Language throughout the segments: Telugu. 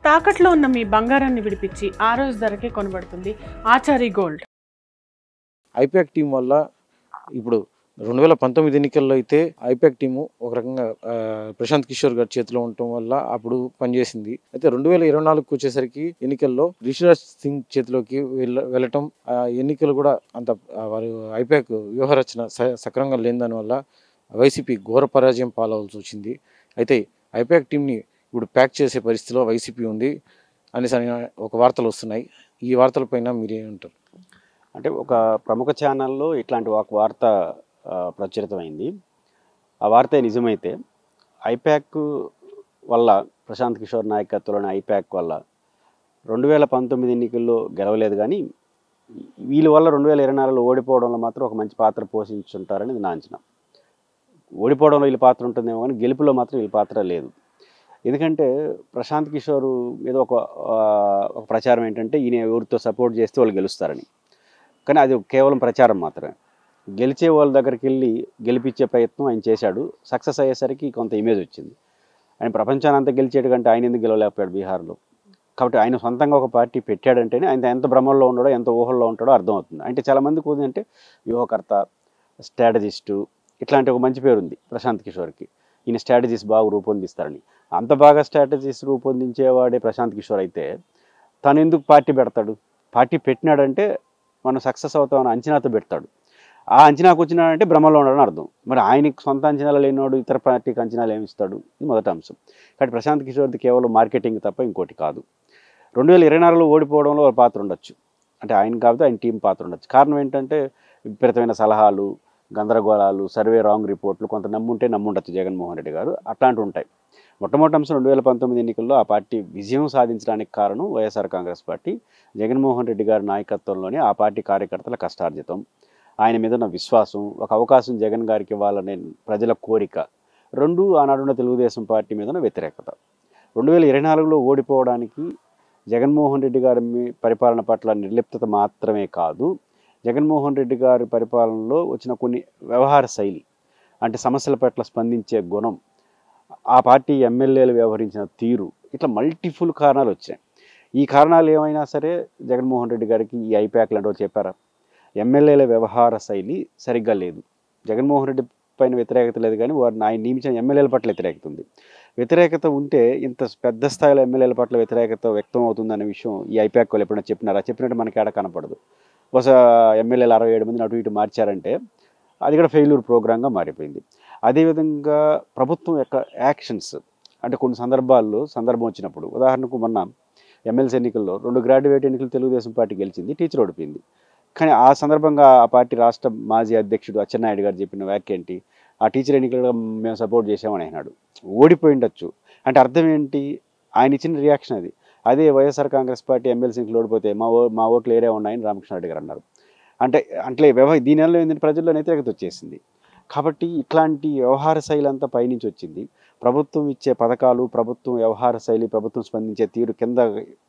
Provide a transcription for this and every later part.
తాకట్లో ఉన్న మీ బంగారాన్ని విడిపించి ఆ రోజు ధరకే కొనబడుతుంది ఆచారి గోల్డ్. ఐపాక్ టీం వల్ల ఇప్పుడు 2019 ఎన్నికల్లో అయితే ఐపాక్ టీము ఒక రకంగా ప్రశాంత్ కిషోర్ గారి చేతిలో ఉండటం వల్ల అప్పుడు పనిచేసింది. అయితే 2024కి వచ్చేసరికి ఎన్నికల్లో రిషిరాజ్ సింగ్ చేతిలోకి వెళ్ళటం, ఎన్నికలు కూడా అంత వారు ఐపాక్ వ్యూహరచన సక్రమంగా లేని దానివల్ల వైసీపీ ఘోర పరాజయం పాలవలసి వచ్చింది. అయితే ఐపాక్ టీంని ఇప్పుడు ప్యాక్ చేసే పరిస్థితిలో వైసీపీ ఉంది అనేసి ఒక వార్తలు వస్తున్నాయి. ఈ వార్తలపైన మీరేమంటారు? అంటే ఒక ప్రముఖ ఛానల్లో ఇట్లాంటి ఒక వార్త ప్రచురితమైంది. ఆ వార్త నిజమైతే ఐపాక్ వల్ల, ప్రశాంత్ కిషోర్ నాయకత్వంలోని ఐపాక్ వల్ల 2019 ఎన్నికల్లో గెలవలేదు, కానీ వీళ్ళ వల్ల 2024లో ఓడిపోవడంలో మాత్రం ఒక మంచి పాత్ర పోషించుంటారని నా అంచనా. ఓడిపోవడంలో వీళ్ళ పాత్ర ఉంటుందేమో కానీ గెలుపులో మాత్రం వీళ్ళ పాత్ర లేదు. ఎందుకంటే ప్రశాంత్ కిషోర్ మీద ఒక ప్రచారం ఏంటంటే ఈయన ఎవరితో సపోర్ట్ చేస్తే వాళ్ళు గెలుస్తారని. కానీ అది కేవలం ప్రచారం మాత్రమే. గెలిచే వాళ్ళ దగ్గరికి వెళ్ళి గెలిపించే ప్రయత్నం ఆయన చేశాడు. సక్సెస్ అయ్యేసరికి కొంత ఇమేజ్ వచ్చింది. ఆయన ప్రపంచాన్ని అంతా గెలిచేటు కంటే ఆయన ఎందుకు గెలవలేకపోయాడు బీహార్లో. కాబట్టి ఆయన సొంతంగా ఒక పార్టీ పెట్టాడంటేనే ఆయన ఎంత భ్రమంలో ఉన్నాడో, ఎంత ఊహల్లో ఉంటాడో అర్థమవుతుంది. అంటే చాలామందికి ఏంటంటే వ్యూహకర్త, స్ట్రాటజిస్టు ఇట్లాంటి ఒక మంచి పేరు ఉంది ప్రశాంత్ కిషోర్కి. ఈయన స్ట్రాటజీస్ బాగా రూపొందిస్తారని. అంత బాగా స్ట్రాటజీస్ రూపొందించేవాడే ప్రశాంత్ కిషోర్ అయితే తను ఎందుకు పార్టీ పెడతాడు? పార్టీ పెట్టినాడంటే మనం సక్సెస్ అవుతామని అంచనాతో పెడతాడు. ఆ అంచనాకు వచ్చినాడంటే భ్రమలో ఉన్నాడని అర్థం. మరి ఆయనకి సొంత అంచనాలు లేనివాడు ఇతర పార్టీకి అంచనాలు ఏమి ఇస్తాడు? ఇది మొదటి అంశం. కాబట్టి ప్రశాంత్ కిషోర్ది కేవలం మార్కెటింగ్ తప్ప ఇంకోటి కాదు. 2024లో ఓడిపోవడంలో ఒక పాత్ర ఉండొచ్చు. అంటే ఆయన కాబట్టి ఆయన టీం పాత్ర ఉండొచ్చు. కారణం ఏంటంటే విపరీతమైన సలహాలు, గందరగోళాలు, సర్వే రాంగ్ రిపోర్ట్లు, కొంత నమ్ముంటే నమ్ముండొచ్చు జగన్మోహన్ రెడ్డి గారు. అట్లాంటివి ఉంటాయి. మొట్టమొదటి అంశం 2019 ఎన్నికల్లో ఆ పార్టీ విజయం సాధించడానికి కారణం వైఎస్ఆర్ కాంగ్రెస్ పార్టీ, జగన్మోహన్ రెడ్డి గారి నాయకత్వంలోనే ఆ పార్టీ కార్యకర్తల కష్టార్జితం, ఆయన మీద ఉన్న విశ్వాసం, ఒక అవకాశం జగన్ గారికి ఇవ్వాలనే ప్రజల కోరిక, రెండు ఆనాడున్న తెలుగుదేశం పార్టీ మీద ఉన్న వ్యతిరేకత. 2024లో ఓడిపోవడానికి జగన్మోహన్ రెడ్డి గారి పరిపాలన పట్ల నిర్లిప్తత మాత్రమే కాదు, జగన్మోహన్ రెడ్డి గారి పరిపాలనలో వచ్చిన కొన్ని వ్యవహార శైలి, అంటే సమస్యల పట్ల స్పందించే గుణం, ఆ పార్టీ ఎమ్మెల్యేలు వ్యవహరించిన తీరు, ఇట్లా మల్టిపుల్ కారణాలు వచ్చాయి. ఈ కారణాలు ఏమైనా సరే జగన్మోహన్ రెడ్డి గారికి ఈ ఐపాక్ లాంటివి చెప్పారా? ఎమ్మెల్యేల వ్యవహార శైలి సరిగ్గా లేదు. జగన్మోహన్ రెడ్డి పైన వ్యతిరేకత లేదు, కానీ వారిని ఆయన నియమించిన ఎమ్మెల్యేల పట్ల వ్యతిరేకత ఉంది. వ్యతిరేకత ఉంటే ఇంత పెద్ద స్థాయిలో ఎమ్మెల్యేల పట్ల వ్యతిరేకత వ్యక్తం అవుతుందనే విషయం ఈ ఐపాక్ వాళ్ళు ఎప్పుడైనా చెప్పినారా? చెప్పినట్టు మనకి ఏడ కనపడదు. బహుశా ఎమ్మెల్యేలు 67 మందిని అటు ఇటు మార్చారంటే అది కూడా ఫెయిల్యూర్ ప్రోగ్రామ్గా మారిపోయింది. అదేవిధంగా ప్రభుత్వం యొక్క యాక్షన్స్, అంటే కొన్ని సందర్భం వచ్చినప్పుడు, ఉదాహరణకు మొన్న ఎమ్మెల్సీ ఎన్నికల్లో 2 గ్రాడ్యుయేట్ ఎన్నికలు తెలుగుదేశం పార్టీ గెలిచింది, టీచర్ ఓడిపోయింది. కానీ ఆ సందర్భంగా ఆ పార్టీ రాష్ట్ర మాజీ అధ్యక్షుడు అచ్చెన్నాయుడు గారు చెప్పిన వ్యాఖ్య ఏంటి? ఆ టీచర్ ఎన్నికల్లో మేము సపోర్ట్ చేసామని అన్నాడు. ఓడిపోయి ఉండొచ్చు. అంటే అర్థం ఏంటి? ఆయన ఇచ్చిన రియాక్షన్ అది. అదే వైఎస్ఆర్ కాంగ్రెస్ పార్టీ ఎమ్మెల్సీ ఎన్నికలు ఓడిపోతే మా ఓట్లు ఏరే ఉన్నాయని రామకృష్ణారెడ్డి గారు అన్నారు. అంటే దీనివల్ల ఏంటంటే ప్రజల్లో వ్యతిరేకత వచ్చేసింది. కాబట్టి ఇట్లాంటి వ్యవహార శైలి అంతా పైనుంచి వచ్చింది. ప్రభుత్వం ఇచ్చే పథకాలు, ప్రభుత్వం వ్యవహార శైలి, ప్రభుత్వం స్పందించే తీరు కింద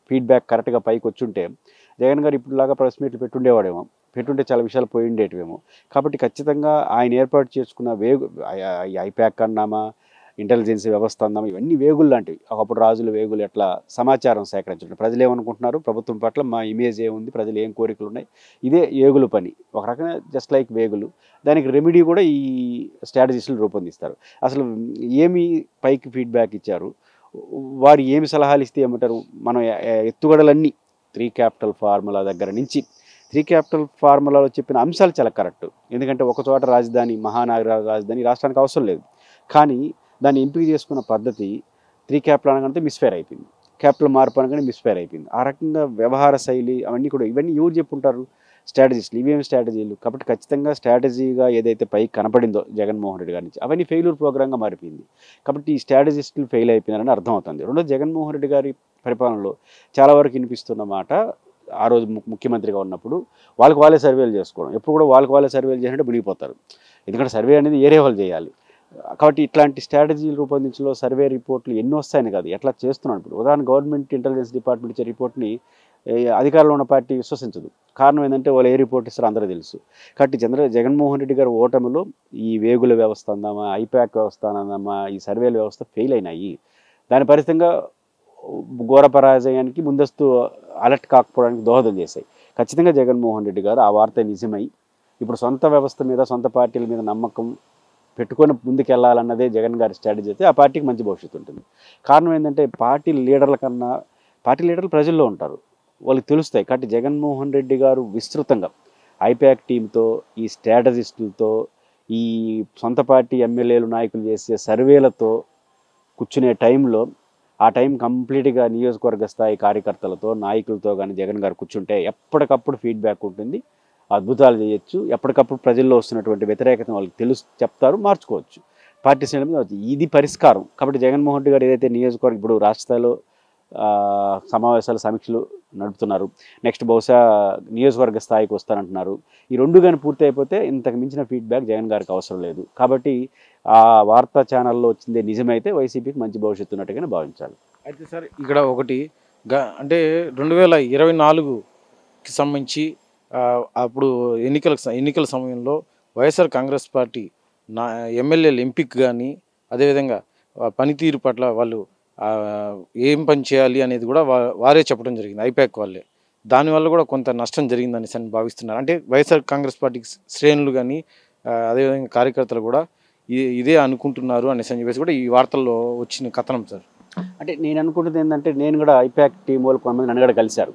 ఫీడ్బ్యాక్ కరెక్ట్గా పైకి వచ్చుంటే జగన్ గారు ఇప్పుడులాగా ప్రెస్ మీట్లు పెట్టుండేవాడేమో, పెట్టుంటే చాలా విషయాలు పోయి ఉండేటివేమో. కాబట్టి ఖచ్చితంగా ఆయన ఏర్పాటు చేసుకున్న ఐపాక్ అన్నామా, ఇంటెలిజెన్స్ వ్యవస్థ అన్నామా, ఇవన్నీ వేగులు లాంటివి. ఒకప్పుడు రాజుల వేగులు ఎట్లా సమాచారం సేకరించడం, ప్రజలు ఏమనుకుంటున్నారు, ప్రభుత్వం పట్ల మా ఇమేజ్ ఏముంది, ప్రజలు ఏం కోరికలు ఉన్నాయి, ఇదే వేగుల పని. ఒక రకంగా జస్ట్ లైక్ వేగులు. దానికి రెమెడీ కూడా ఈ స్ట్రాటజీస్లు రూపొందిస్తారు. అసలు ఏమి పైకి ఫీడ్బ్యాక్ ఇచ్చారు, వారు ఏమి సలహాలు ఇస్తే ఏమంటారు, మనం ఎత్తుగడలన్నీ 3 క్యాపిటల్ ఫార్ములా దగ్గర నుంచి 3 క్యాపిటల్ ఫార్ములాలో చెప్పిన అంశాలు చాలా కరెక్ట్. ఎందుకంటే ఒక చోట రాజధాని, మహానగర రాజధాని రాష్ట్రానికి అవసరం లేదు, కానీ దాన్ని ఎంపిక చేసుకున్న పద్ధతి 3 క్యాపిటల్ అనగానే మిస్ఫైర్ అయిపోయింది, క్యాపిటల్ మార్పు అనగానే మిస్ఫైర్ అయిపోయింది. ఆ రకంగా వ్యవహార శైలి అవన్నీ కూడా ఇవన్నీ ఎవరు చెప్పుంటారు? స్ట్రాటజీస్లు. ఇవేమి స్ట్రాటజీలు? కాబట్టి ఖచ్చితంగా స్ట్రాటజీగా ఏదైతే పైకి కనపడిందో జగన్మోహన్ రెడ్డి గారి నుంచి, అవన్నీ ఫెయిల్యూర్ ప్రోగ్రామ్గా మారిపోయింది. కాబట్టి ఈ స్ట్రాటజిస్టులు ఫెయిల్ అయిపోయినారని అర్థమవుతుంది. రెండోది, జగన్మోహన్ రెడ్డి గారి పరిపాలనలో చాలా వరకు వినిపిస్తున్న మాట, ఆ రోజు ముఖ్యమంత్రిగా ఉన్నప్పుడు వాళ్ళే సర్వేలు చేసుకోవడం. ఎప్పుడు కూడా వాళ్ళే సర్వేలు చేసినట్టు మునిగిపోతారు. ఎందుకంటే సర్వే అనేది ఏరే వాళ్ళు చేయాలి. కాబట్టి ఇట్లాంటి స్ట్రాటజీలు రూపొందించలో సర్వే రిపోర్ట్లు ఎన్ని వస్తాయని కాదు, ఎట్లా చేస్తున్నాడు. ఇప్పుడు ఉదాహరణ గవర్నమెంట్ ఇంటెలిజెన్స్ డిపార్ట్మెంట్ ఇచ్చే రిపోర్ట్ని అధికారంలో ఉన్న పార్టీ విశ్వసించదు. కారణం ఏంటంటే వాళ్ళు ఏ రిపోర్ట్ ఇస్తారో అందరూ తెలుసు. కాబట్టి జగన్మోహన్ రెడ్డి గారు ఓటమిలో ఈ వేగుల వ్యవస్థ అందామా, ఐపాక్ వ్యవస్థ అందామా, ఈ సర్వేల వ్యవస్థ ఫెయిల్ అయినాయి. దాని ఫలితంగా ఘోర పరాజయానికి ముందస్తు అలర్ట్ కాకపోవడానికి దోహదం చేశాయి. ఖచ్చితంగా జగన్మోహన్ రెడ్డి గారు ఆ వార్త నిజమై ఇప్పుడు సొంత వ్యవస్థ మీద సొంత పార్టీల మీద నమ్మకం పెట్టుకొని ముందుకెళ్లాలన్నదే జగన్ గారి స్ట్రాటజీ అయితే ఆ పార్టీకి మంచి భవిష్యత్తు ఉంటుంది. కారణం ఏంటంటే పార్టీ లీడర్ల కన్నా పార్టీ లీడర్లు ప్రజల్లో ఉంటారు, వాళ్ళకి తెలుస్తాయి. కాబట్టి జగన్మోహన్ రెడ్డి గారు విస్తృతంగా ఐపాక్ టీంతో ఈ స్ట్రాటజిస్టులతో ఈ సొంత పార్టీ ఎమ్మెల్యేలు నాయకులు చేసే సర్వేలతో కూర్చునే టైంలో ఆ టైం కంప్లీట్గా నియోజకవర్గ స్థాయి కార్యకర్తలతో నాయకులతో కానీ జగన్ గారు కూర్చుంటే ఎప్పటికప్పుడు ఫీడ్బ్యాక్ ఉంటుంది, అద్భుతాలు చేయొచ్చు. ఎప్పటికప్పుడు ప్రజల్లో వస్తున్నటువంటి వ్యతిరేకతను వాళ్ళకి చెప్తారు, మార్చుకోవచ్చు. పార్టీ శ్రేణి ఇది పరిష్కారం. కాబట్టి జగన్మోహన్ రెడ్డి గారు ఏదైతే నియోజకవర్గం ఇప్పుడు రాష్ట్ర స్థాయిలో సమావేశాలు సమీక్షలు నడుపుతున్నారు, నెక్స్ట్ బహుశా నియోజకవర్గ స్థాయికి వస్తారంటున్నారు. ఈ రెండు కానీ పూర్తి అయిపోతే ఇంతకు మించిన ఫీడ్బ్యాక్ జగన్ గారికి అవసరం లేదు. కాబట్టి ఆ వార్తా ఛానల్లో వచ్చిందే నిజమైతే వైసీపీకి మంచి భవిష్యత్తు ఉన్నట్టుగానే భావించాలి. అయితే సార్ ఇక్కడ ఒకటి అంటే 2024కి సంబంధించి అప్పుడు ఎన్నికల సమయంలో వైఎస్ఆర్ కాంగ్రెస్ పార్టీ ఎమ్మెల్యేలు ఎంపిక కానీ అదేవిధంగా పనితీరు పట్ల వాళ్ళు ఏం పని చేయాలి అనేది కూడా వారే చెప్పడం జరిగింది, ఐపాక్ వాళ్ళే. దానివల్ల కూడా కొంత నష్టం జరిగిందని భావిస్తున్నారు. అంటే వైఎస్ఆర్ కాంగ్రెస్ పార్టీకి శ్రేణులు కానీ అదేవిధంగా కార్యకర్తలు కూడా ఇదే అనుకుంటున్నారు అనేసి అని చెప్పేసి కూడా ఈ వార్తల్లో వచ్చిన కథనం సార్. అంటే నేను అనుకుంటుంది ఏంటంటే, నేను కూడా ఐపాక్ టీం వాళ్ళు కొంతమంది నన్ను కూడా కలిశారు,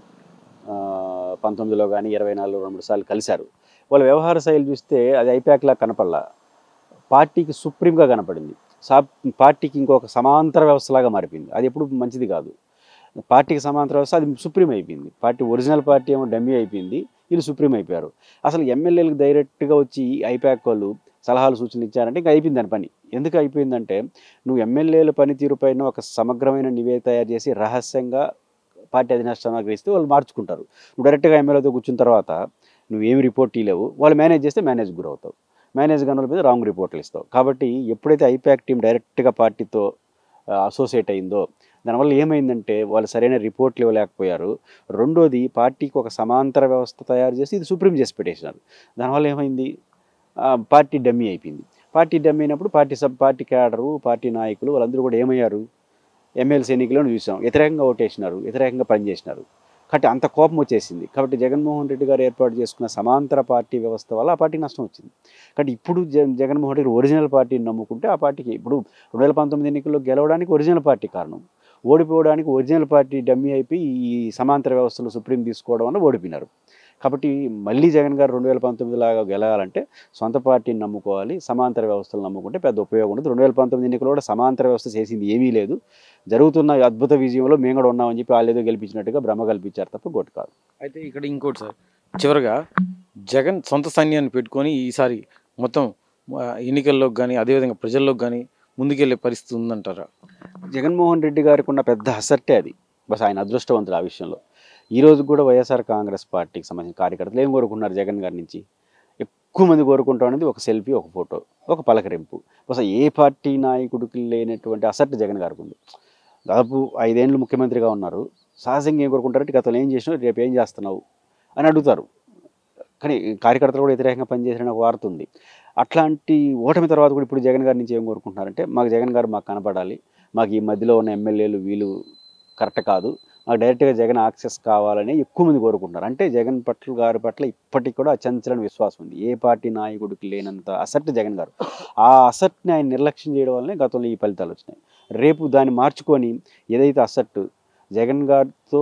19లో కానీ 24లో 2-3 సార్లు కలిశారు. వాళ్ళ వ్యవహార శైలి చూస్తే అది ఐపాక్లా కనపడలా, పార్టీకి సుప్రీంగా కనపడింది. పార్టీకి ఇంకొక సమాంతర వ్యవస్థలాగా మారిపోయింది. అది ఎప్పుడు మంచిది కాదు. పార్టీకి సమాంతర వ్యవస్థ అది సుప్రీం అయిపోయింది. పార్టీ ఒరిజినల్ పార్టీ ఏమో డమ్మీ అయిపోయింది, వీళ్ళు సుప్రీం అయిపోయారు. అసలు ఎమ్మెల్యేలకు డైరెక్ట్గా వచ్చి ఐపాక్ వాళ్ళు సలహాలు సూచనలు ఇచ్చారంటే ఇంకా అయిపోయింది దాని పని. ఎందుకు అయిపోయిందంటే, నువ్వు ఎమ్మెల్యేల పనితీరు పైన ఒక సమగ్రమైన నివేదిక తయారు చేసి రహస్యంగా పార్టీ అధిష్టానాన్ని ఆగ్రహిస్తే వాళ్ళు మార్చుకుంటారు. నువ్వు డైరెక్ట్గా ఎమ్మెల్యేతో కూర్చున్న తర్వాత నువ్వేమి రిపోర్ట్ ఇవ్వలేవు, వాళ్ళు మేనేజ్ చేస్తే మేనేజ్ గురవుతావు, మేనేజ్ గనుల మీద రాంగ్ రిపోర్ట్లు ఇస్తావు. కాబట్టి ఎప్పుడైతే ఐపాక్ టీం డైరెక్ట్గా పార్టీతో అసోసియేట్ అయిందో దానివల్ల ఏమైందంటే వాళ్ళు సరైన రిపోర్ట్లు ఇవ్వలేకపోయారు. రెండోది పార్టీకి ఒక సమాంతర వ్యవస్థ తయారు చేసి ఇది సుప్రీం చేసి పెట్టేసినారు. దానివల్ల ఏమైంది, పార్టీ డమ్మీ అయిపోయింది. పార్టీ డమ్మీ అయినప్పుడు పార్టీ క్యాడరు పార్టీ నాయకులు వాళ్ళందరూ కూడా ఏమయ్యారు, ఎమ్మెల్సీ ఎన్నికలను చూసాం, వ్యతిరేకంగా ఓటేసినారు, వ్యతిరేకంగా పనిచేసినారు. కాబట్టి అంత కోపం వచ్చేసింది. కాబట్టి జగన్మోహన్ రెడ్డి గారు ఏర్పాటు చేసుకున్న సమాంతర పార్టీ వ్యవస్థ వల్ల ఆ పార్టీకి నష్టం వచ్చింది. కాబట్టి ఇప్పుడు జగన్మోహన్ రెడ్డి ఒరిజినల్ పార్టీని నమ్ముకుంటే ఆ పార్టీకి ఇప్పుడు 2019 ఎన్నికల్లో గెలవడానికి ఒరిజినల్ పార్టీ కారణం, ఓడిపోవడానికి ఒరిజినల్ పార్టీ డమ్మీ అయిపోయి ఈ సమాంతర వ్యవస్థలు సుప్రీం తీసుకోవడం వల్ల ఓడిపోయినారు. కాబట్టి మళ్ళీ జగన్ గారు 2019 లాగా గెలవాలంటే సొంత పార్టీని నమ్ముకోవాలి, సమాంతర వ్యవస్థలు నమ్ముకుంటే పెద్ద ఉపయోగం ఉండదు. 2019 ఎన్నికల్లో కూడా సమాంతర వ్యవస్థ చేసింది ఏమీ లేదు. జరుగుతున్న అద్భుత విజయంలో మేము కూడా ఉన్నామని చెప్పి వాళ్ళు ఏదో గెలిపించినట్టుగా భ్రమ కల్పించారు తప్ప గొట్టు కాదు. అయితే ఇక్కడ ఇంకోటి సార్, చివరిగా జగన్ సొంత సైన్యాన్ని పెట్టుకొని ఈసారి మొత్తం ఎన్నికల్లోకి కానీ అదేవిధంగా ప్రజల్లోకి కానీ ముందుకెళ్లే పరిస్థితి ఉందంటారా? జగన్మోహన్ రెడ్డి గారికి ఉన్న పెద్ద అసట్టే అది. బస్ ఆయన అదృష్టవంతుడు ఆ విషయంలో. ఈరోజు కూడా వైఎస్ఆర్ కాంగ్రెస్ పార్టీకి సంబంధించిన కార్యకర్తలు ఏం కోరుకుంటున్నారు జగన్ గారి నుంచి? ఎక్కువ మంది కోరుకుంటా అనేది ఒక సెల్ఫీ, ఒక ఫోటో, ఒక పలకరింపు. బస్ ఏ పార్టీ నాయకుడికి లేనటువంటి అసట్టు జగన్ గారికి ఉంది. దాదాపు 5 ఏళ్ళు ముఖ్యమంత్రిగా ఉన్నారు. సహజంగా ఏం కోరుకుంటారంటే గతంలో ఏం చేసినావు, రేపు ఏం చేస్తున్నావు అని అడుగుతారు. కానీ కార్యకర్తలు కూడా వ్యతిరేకంగా పనిచేసిన ఒక వార్త ఉంది. అట్లాంటి ఓటమి తర్వాత కూడా ఇప్పుడు జగన్ గారి నుంచి ఏం కోరుకుంటున్నారంటే, మాకు జగన్ గారు మాకు కనపడాలి, మాకు ఈ మధ్యలో ఉన్న ఎమ్మెల్యేలు వీళ్ళు కరెక్ట్ కాదు, మాకు డైరెక్ట్గా జగన్ యాక్సెస్ కావాలని ఎక్కువ మంది కోరుకుంటున్నారు. అంటే జగన్ గారి పట్ల ఇప్పటికి కూడా అచంచలని విశ్వాసం ఉంది. ఏ పార్టీ నాయకుడికి లేనంత అసట్ జగన్ గారు. ఆ అసట్ని ఆయన నిర్లక్ష్యం చేయడం వల్లనే గతంలో ఈ ఫలితాలు వచ్చినాయి. రేపు దాన్ని మార్చుకొని ఏదైతే అసట్ జగన్ గారితో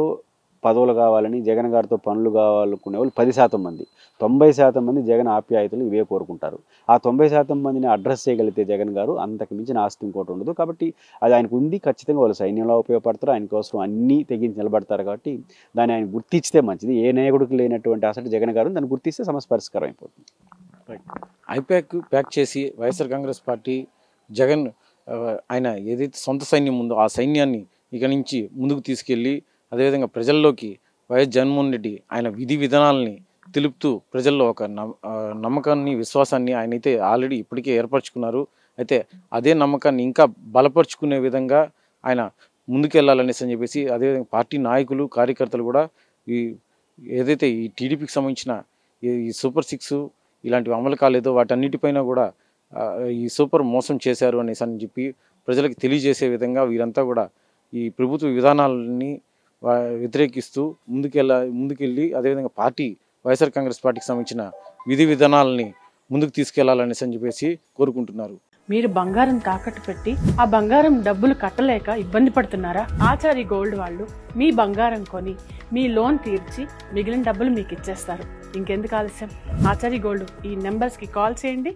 పదవులు కావాలని, జగన్ గారితో పనులు కావాలనుకునే వాళ్ళు 10% మంది, 90% మంది జగన్ ఆప్యాయతలు ఇవే కోరుకుంటారు. ఆ 90% మందిని అడ్రస్ చేయగలిగితే జగన్ గారు అంతకు మించిన ఆస్తి ఇంకోటి ఉండదు. కాబట్టి అది ఆయనకు ఉంది. ఖచ్చితంగా వాళ్ళు సైన్యంలో ఉపయోగపడతారు, ఆయన కోసం అన్నీ తెగించి నిలబడతారు. కాబట్టి దాన్ని ఆయన గుర్తిస్తే మంచిది. ఏ నాయకుడికి లేనటువంటి అసలు జగన్ గారు దాన్ని గుర్తిస్తే సమస్య పరిష్కారం అయిపోతుంది. ఐపాక్ ప్యాక్ చేసి వైఎస్ఆర్ కాంగ్రెస్ పార్టీ జగన్ ఆయన ఏదైతే సొంత సైన్యం ఉందో ఆ సైన్యాన్ని ఇక నుంచి ముందుకు తీసుకెళ్ళి అదేవిధంగా ప్రజల్లోకి వైఎస్ జగన్మోహన్ రెడ్డి ఆయన విధి విధానాలని తెలుపుతూ ప్రజల్లో ఒక నమ్మకాన్ని, విశ్వాసాన్ని ఆయన అయితే ఆల్రెడీ ఇప్పటికే ఏర్పరచుకున్నారు. అయితే అదే నమ్మకాన్ని ఇంకా బలపరుచుకునే విధంగా ఆయన ముందుకెళ్లాలనేసి అని చెప్పేసి అదేవిధంగా పార్టీ నాయకులు, కార్యకర్తలు కూడా ఏదైతే ఈ టీడీపీకి సంబంధించిన ఈ సూపర్ 6 ఇలాంటివి అమలు కాలేదో వాటన్నిటిపైన కూడా ఈ సూపర్ మోసం చేశారు అనేసి అని చెప్పి ప్రజలకు తెలియజేసే విధంగా వీరంతా కూడా ఈ ప్రభుత్వ విధానాలని వ్యతిరేకిస్తూ ముందుకెళ్ళి అదేవిధంగా పార్టీ వైఎస్ఆర్ కాంగ్రెస్ పార్టీకి సంబంధించిన విధి విధానాలని ముందుకు తీసుకెళ్లాలనేసి అని చెప్పేసి కోరుకుంటున్నారు. మీరు బంగారం తాకట్టు పెట్టి ఆ బంగారం డబ్బులు కట్టలేక ఇబ్బంది పడుతున్నారా? ఆచారి గోల్డ్ వాళ్ళు మీ బంగారం కొని మీ లోన్ తీర్చి మిగిలిన డబ్బులు మీకు ఇచ్చేస్తారు. ఇంకెందుకు ఆలస్యం? ఆచారి గోల్డ్ ఈ నెంబర్స్కి కాల్ చేయండి.